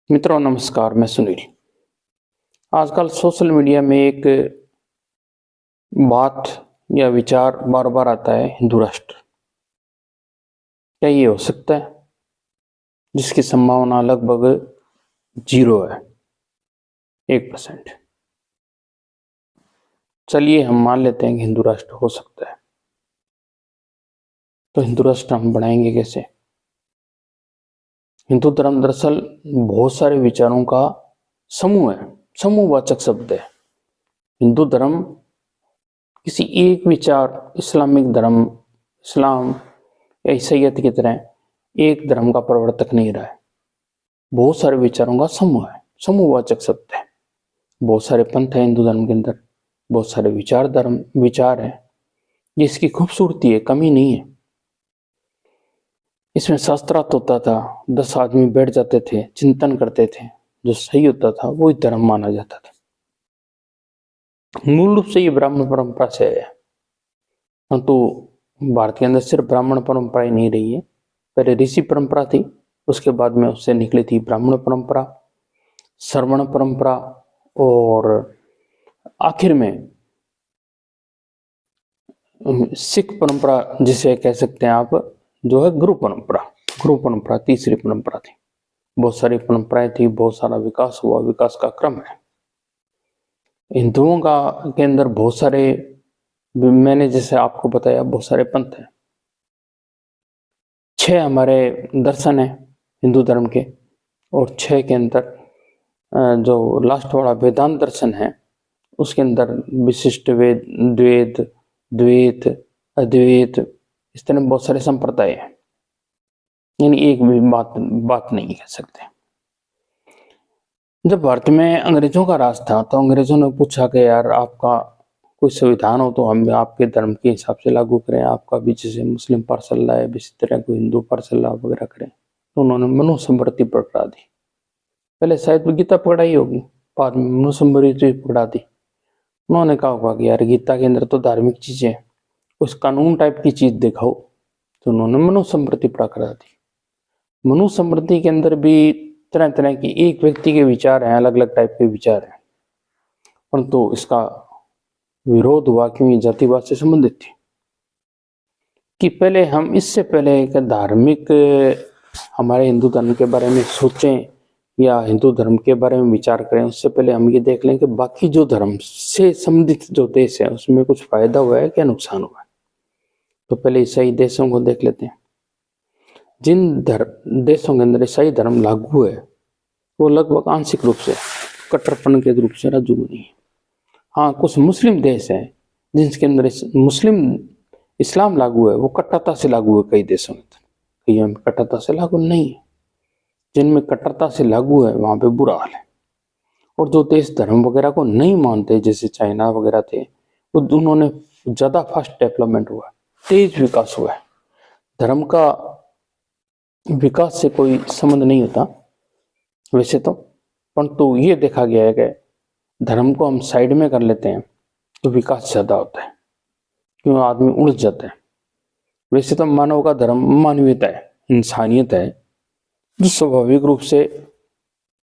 मित्रों नमस्कार, मैं सुनील। आजकल सोशल मीडिया में एक बात या विचार बार बार आता है, हिंदू राष्ट्र। क्या ये हो सकता है? जिसकी संभावना लगभग 0 है, 1%। चलिए हम मान लेते हैं कि हिंदू राष्ट्र हो सकता है। तो हिंदू राष्ट्र हम बनाएंगे कैसे? हिंदू धर्म दरअसल बहुत सारे विचारों का समूह है, समूहवाचक शब्द है। हिंदू धर्म किसी एक विचार, इस्लामिक धर्म, इस्लाम या ईसाईयत की तरह एक धर्म का प्रवर्तक नहीं रहा है। बहुत सारे विचारों का समूह है, समूहवाचक शब्द है। बहुत सारे पंथ है हिंदू धर्म के अंदर, बहुत सारे विचार है, जिसकी खूबसूरती है, कमी नहीं है। इसमें शास्त्रार्थ होता था, 10 आदमी बैठ जाते थे, चिंतन करते थे, जो सही होता था वो ही धर्म माना जाता था। मूल रूप से ये ब्राह्मण परंपरा से है, परंतु भारत के अंदर सिर्फ ब्राह्मण परंपरा ही नहीं रही है। पहले ऋषि परंपरा थी, उसके बाद में उससे निकली थी ब्राह्मण परंपरा, श्रवण परंपरा, और आखिर में सिख परंपरा जिसे कह सकते हैं आप, जो है गुरु परंपरा तीसरी परंपरा थी। बहुत सारी परंपराएं थी, बहुत सारा विकास हुआ, विकास का क्रम है। हिंदुओं का के अंदर बहुत सारे, मैंने जैसे आपको बताया, बहुत सारे पंथ हैं। 6 हमारे दर्शन है हिंदू धर्म के, और 6 के अंदर जो लास्ट वाला वेदांत दर्शन है, उसके अंदर विशिष्ट वेद, द्वैत, द्वैत, अद्वैत, इस तरह बहुत सारे संप्रदाय हैं। यानी एक भी बात नहीं कह सकते। जब भारत में अंग्रेजों का राज था, तो अंग्रेजों ने पूछा कि यार आपका कोई संविधान हो तो हम आपके धर्म के हिसाब से लागू करें, आपका भी जैसे मुस्लिम पर चल रहा है इसी तरह कोई हिंदू पर चल रहा वगैरह करें। तो उन्होंने मनुस्मृति पकड़ा दी। पहले शायद गीता पकड़ाई होगी, बाद में मनुस्मृति पकड़ा दी। उन्होंने कहा होगा कि यार गीता के अंदर तो धार्मिक चीजें हैं, कुछ कानून टाइप की चीज दिखाओ, तो उन्होंने मनुस्मृति पकड़ा दी। मनुस्मृति के अंदर भी तरह तरह की, एक व्यक्ति के विचार हैं, अलग अलग टाइप के विचार हैं, परंतु इसका विरोध हुआ क्यों? ये जातिवाद से संबंधित थी। कि पहले हम, इससे पहले एक धार्मिक हमारे हिंदू धर्म के बारे में सोचें या हिंदू धर्म के बारे में विचार करें, उससे पहले हम ये देख लें कि बाकी जो धर्म से संबंधित जो देश है उसमें कुछ फायदा हुआ है, क्या नुकसान हुआ है। तो पहले ईसाई देशों को देख लेते हैं। जिन देशों के अंदर ईसाई धर्म लागू है, वो लगभग आंशिक रूप से, कट्टरपन के रूप से लागू नहीं है। हाँ, कुछ मुस्लिम देश हैं जिनके अंदर मुस्लिम इस्लाम लागू है, वो कट्टरता से लागू है। कई देशों में, कई में कट्टरता से लागू नहीं है। जिनमें कट्टरता से लागू है वहां पे बुरा हाल है। और जो देश धर्म वगैरह को नहीं मानते, जैसे चाइना वगैरह थे, वो उन्होंने ज्यादा फास्ट डेवलपमेंट हुआ, तेज विकास हुआ है। धर्म का विकास से कोई संबंध नहीं होता वैसे तो, परंतु ये देखा गया है कि धर्म को हम साइड में कर लेते हैं तो विकास ज्यादा होता है, क्यों? आदमी उलझ जाता है। वैसे तो मानव का धर्म मानवीयता है, इंसानियत है, जो स्वाभाविक रूप से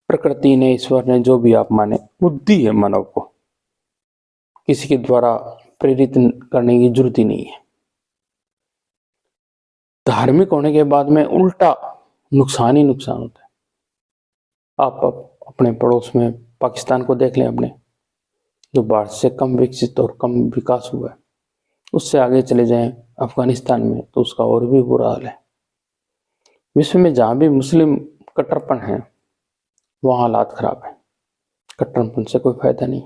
प्रकृति ने, ईश्वर ने, जो भी आप माने, बुद्धि है मानव को, किसी के द्वारा प्रेरित करने की जरूरत ही नहीं है। धार्मिक होने के बाद में उल्टा नुकसान ही नुकसान होता है। आप अपने पड़ोस में पाकिस्तान को देख लें, अपने जो भारत से कम विकसित और कम विकास हुआ है, उससे आगे चले जाएं अफगानिस्तान में, तो उसका और भी बुरा हाल है। विश्व में जहां भी मुस्लिम कट्टरपन है, वहां हालात खराब है। कट्टरपन से कोई फायदा नहीं।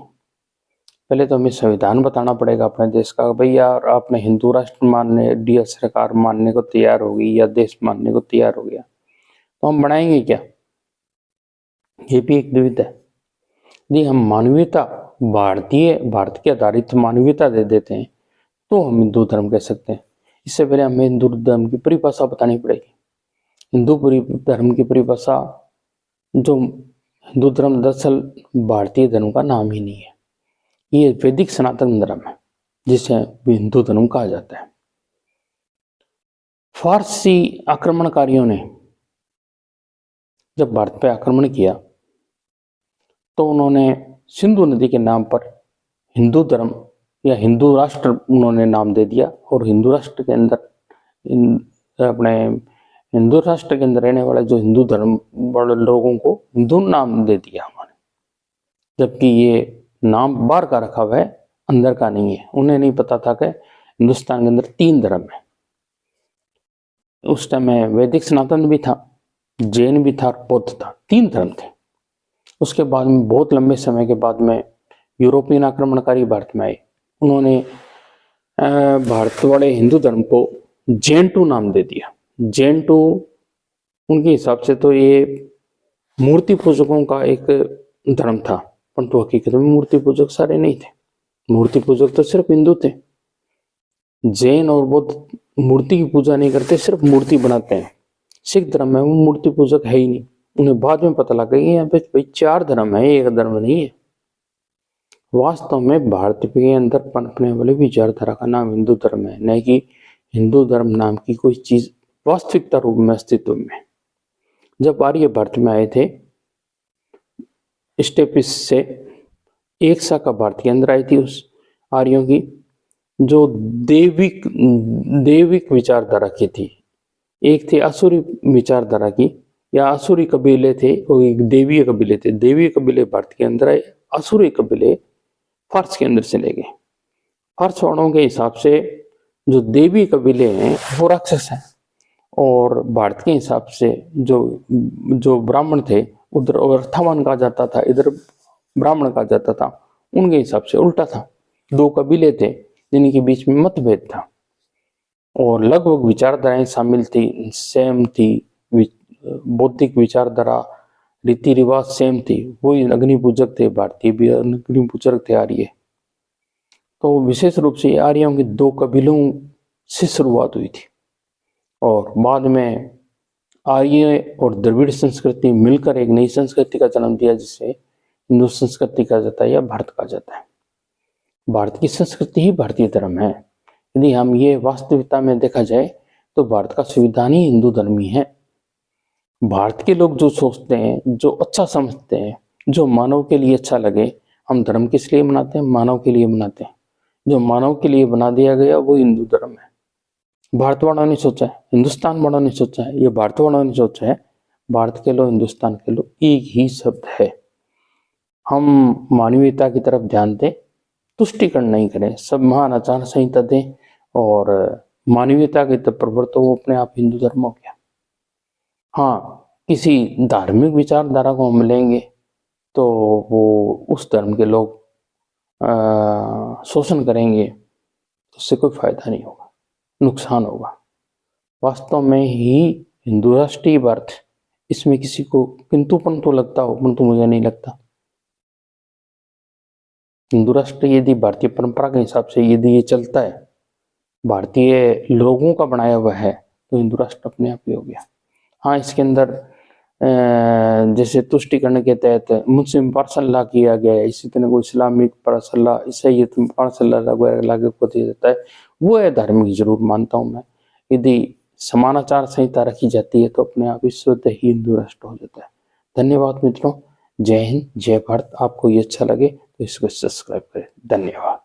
पहले तो हमें संविधान बताना पड़ेगा अपने देश का। भाई यार, आपने हिंदू राष्ट्र मानने, इंडिया सरकार मानने को तैयार होगी या देश मानने को तैयार हो गया, तो हम बनाएंगे क्या? ये भी एक दुविधा है। यदि हम मानवीयता, भारत के आधारित मानवीयता दे देते हैं, तो हम हिंदू धर्म कह सकते हैं। इससे पहले हमें हिंदू धर्म की परिभाषा बतानी पड़ेगी। हिंदू धर्म की परिभाषा, जो हिंदू धर्म दरअसल भारतीय धर्म का नाम ही नहीं है, ये वैदिक सनातन धर्म है, जिसे हिंदू धर्म कहा जाता है। फारसी आक्रमणकारियों ने जब भारत पर आक्रमण किया, तो उन्होंने सिंधु नदी के नाम पर हिंदू धर्म या हिंदू राष्ट्र उन्होंने नाम दे दिया, और हिंदू राष्ट्र के अंदर अपने हिंदू राष्ट्र के अंदर रहने वाले जो हिंदू धर्म वाले लोगों को हिंदू नाम दे दिया उन्होंने, जबकि ये नाम बाहर का रखा हुआ है, अंदर का नहीं है। उन्हें नहीं पता था कि हिंदुस्तान के अंदर 3 धर्म है। उस टाइम में वैदिक सनातन भी था, जैन भी था और बौद्ध था, 3 धर्म थे। उसके बाद में बहुत लंबे समय के बाद में यूरोपियन आक्रमणकारी भारत में आए। उन्होंने भारत वाले हिंदू धर्म को जैन-टू नाम दे दिया। जैन-टू उनके हिसाब से तो ये मूर्ति पूजकों का एक धर्म था, परंतु हकीकत में मूर्ति पूजक सारे नहीं थे। मूर्ति पूजक तो सिर्फ हिंदू थे। जैन और बौद्ध मूर्ति की पूजा नहीं करते, सिर्फ मूर्ति बनाते हैं। सिख धर्म में वो मूर्ति पूजक है ही नहीं। उन्हें बाद में पता लगा कि यहाँ पे भाई 4 धर्म है, एक धर्म नहीं है। वास्तव में भारत के अंदर पनपने वाले विचारधारा का नाम हिंदू धर्म है, न कि हिंदू धर्म नाम की कोई चीज वास्तविकता रूप में अस्तित्व में। जब आर्य भारत में आए थे, स्टेपिस से एक शाखा भारत के अंदर आई थी उस आर्यों की, जो देविक विचारधारा की थी। एक थे असुरी विचारधारा की, या असुरी कबीले थे, वो एक देवीय कबीले थे। देवीय कबीले भारत के अंदर आए, असुरी कबीले फारस के अंदर चले गए। फारस वालों के हिसाब से जो देवी कबीले हैं वो राक्षस हैं, और भारत के हिसाब से जो ब्राह्मण थे उधर अर्थवान कहा जाता था, इधर ब्राह्मण कहा जाता था। उनके हिसाब से उल्टा था। 2 कबीले थे जिनके बीच में मतभेद था, और लगभग विचारधाराएं शामिल थी, सेम थी। बौद्धिक विचारधारा, रीति रिवाज सेम थी। वही अग्नि पूजक थे, भारतीय भी अग्नि पूजक थे आर्य। तो विशेष रूप से आर्यों के 2 कबीलों से शुरुआत हुई थी, और बाद में आर्य और द्रविड़ संस्कृति मिलकर एक नई संस्कृति का जन्म दिया, जिसे हिंदू संस्कृति कहा जाता है या भारत कहा जाता है। भारत की संस्कृति ही भारतीय धर्म है। यदि हम ये वास्तविकता में देखा जाए तो भारत का संविधान ही हिंदू धर्म ही है। भारत के लोग जो सोचते हैं, जो अच्छा समझते हैं, जो मानव के लिए अच्छा लगे, हम धर्म किस लिए मनाते हैं? मानव के लिए मनाते हैं। जो मानव के लिए बना दिया गया वो हिंदू धर्म है। भारत वालों ने सोचा है, हिंदुस्तान वालों ने सोचा है, ये भारत वालों ने सोचा है। भारत के लोग, हिंदुस्तान के लोग, एक ही शब्द है। हम मानवीयता की तरफ ध्यान दें, तुष्टिकरण नहीं करें, सब महान आचार संहिता दें और मानवीयता के तत्पर, तो वो अपने आप हिंदू धर्म हो गया। हाँ, किसी धार्मिक विचारधारा को हम लेंगे तो वो उस धर्म के लोग शोषण करेंगे, तो उससे कोई फायदा नहीं होगा, नुकसान होगा। वास्तव में ही हिंदू राष्ट्र ही भारत, इसमें किसी को किंतु परंतु लगता हो, परंतु मुझे नहीं लगता। हिंदू राष्ट्र यदि भारतीय परंपरा के हिसाब से यदि ये चलता है, भारतीय लोगों का बनाया हुआ है, तो हिंदू राष्ट्र अपने आप ही हो गया। हाँ, इसके अंदर जैसे तुष्टिकरण के तहत मुस्लिम पार्सल ला किया गया है, इसी तरह को इस्लामिक पार्सल ला, ईसाई पार्सल वगैरह लागू को दिया जाता है, वो है धार्मिक जरूर मानता हूँ मैं। यदि समानाचार संहिता रखी जाती है तो अपने आप ही स्वतः ही हिंदू राष्ट्र हो जाता है। धन्यवाद मित्रों, जय हिंद, जय भारत। आपको ये अच्छा लगे तो इसको सब्सक्राइब करें। धन्यवाद।